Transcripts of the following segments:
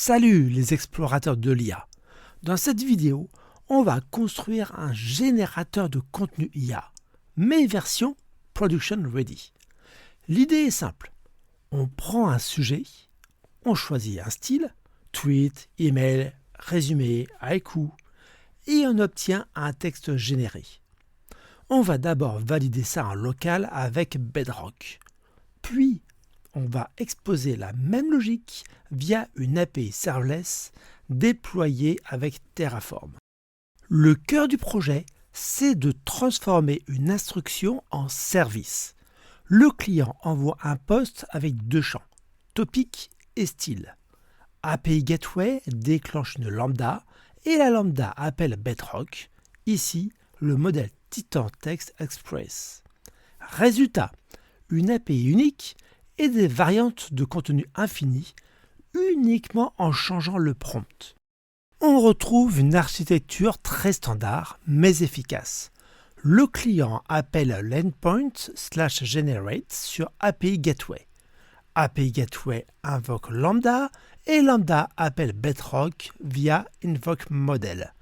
Salut les explorateurs de l'IA. Dans cette vidéo, on va construire un générateur de contenu IA, mais version production ready. L'idée est simple. On prend un sujet, on choisit un style, tweet, email, résumé, haïku, et on obtient un texte généré. On va d'abord valider ça en local avec Bedrock. Puis, on va exposer la même logique via une API serverless déployée avec Terraform. Le cœur du projet, c'est de transformer une instruction en service. Le client envoie un post avec deux champs, topic et style. API Gateway déclenche une lambda et la lambda appelle Bedrock, ici le modèle Titan Text Express. Résultat, une API unique et des variantes de contenu infini uniquement en changeant le prompt. On retrouve une architecture très standard mais efficace. Le client appelle l'endpoint/generate sur API Gateway. API Gateway invoque Lambda et Lambda appelle Bedrock via invoke model.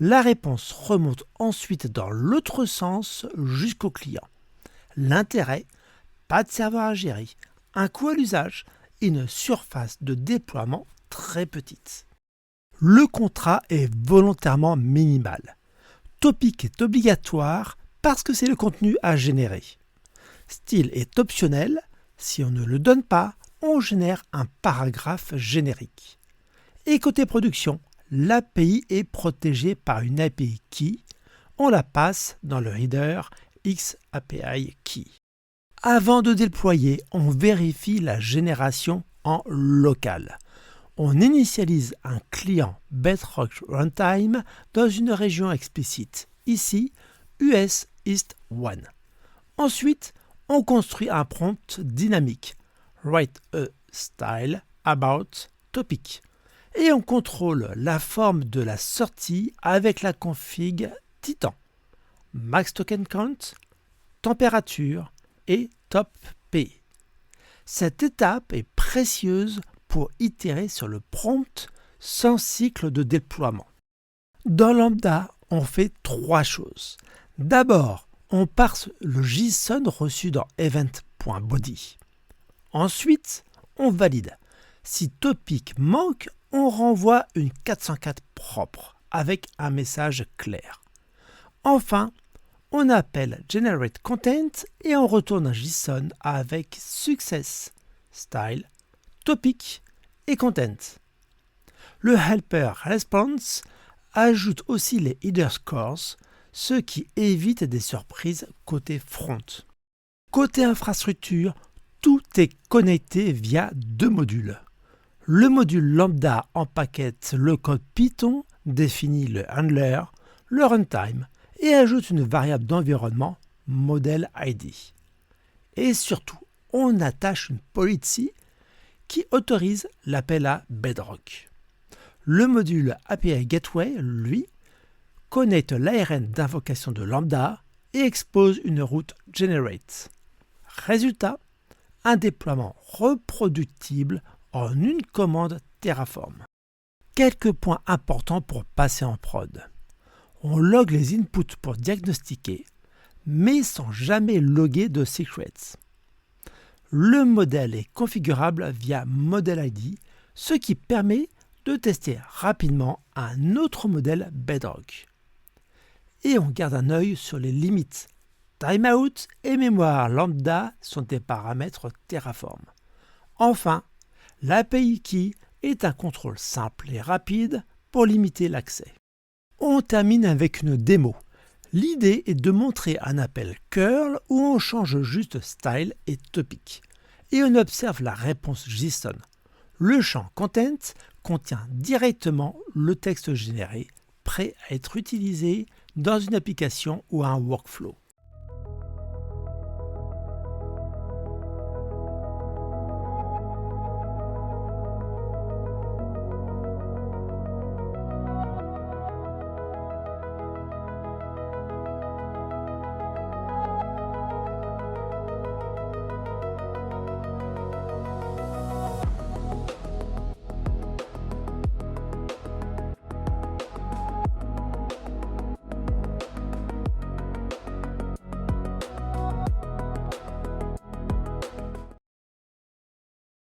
La réponse remonte ensuite dans l'autre sens jusqu'au client. L'intérêt, pas de serveur à gérer, un coût à l'usage et une surface de déploiement très petite. Le contrat est volontairement minimal. Topic est obligatoire parce que c'est le contenu à générer. Style est optionnel. Si on ne le donne pas, on génère un paragraphe générique. Et côté production, l'API est protégée par une API Key. On la passe dans le header XAPI Key. Avant de déployer, on vérifie la génération en local. On initialise un client Bedrock Runtime dans une région explicite, ici US East 1. Ensuite, on construit un prompt dynamique Write a style about topic et on contrôle la forme de la sortie avec la config Titan, max token count, température et top P. Cette étape est précieuse pour itérer sur le prompt sans cycle de déploiement. Dans Lambda, on fait trois choses. D'abord, on parse le JSON reçu dans event.body. Ensuite, on valide. Si topic manque, on renvoie une 404 propre avec un message clair. Enfin, on appelle generate content et on retourne un JSON avec success, style, topic et content. Le helper response ajoute aussi les header scores, ce qui évite des surprises côté front. Côté infrastructure, tout est connecté via deux modules. Le module lambda empaquette le code Python, définit le handler, le runtime et ajoute une variable d'environnement model ID. Et surtout, on attache une policy qui autorise l'appel à Bedrock. Le module API Gateway, lui, connecte l'ARN d'invocation de Lambda et expose une route generate. Résultat, un déploiement reproductible en une commande Terraform. Quelques points importants pour passer en prod. On log les inputs pour diagnostiquer, mais sans jamais loguer de secrets. Le modèle est configurable via Model ID, ce qui permet de tester rapidement un autre modèle Bedrock. Et on garde un œil sur les limites. Timeout et mémoire lambda sont des paramètres Terraform. Enfin, l'API Key est un contrôle simple et rapide pour limiter l'accès. On termine avec une démo. L'idée est de montrer un appel curl où on change juste style et topic. Et on observe la réponse JSON. Le champ content contient directement le texte généré, prêt à être utilisé dans une application ou un workflow.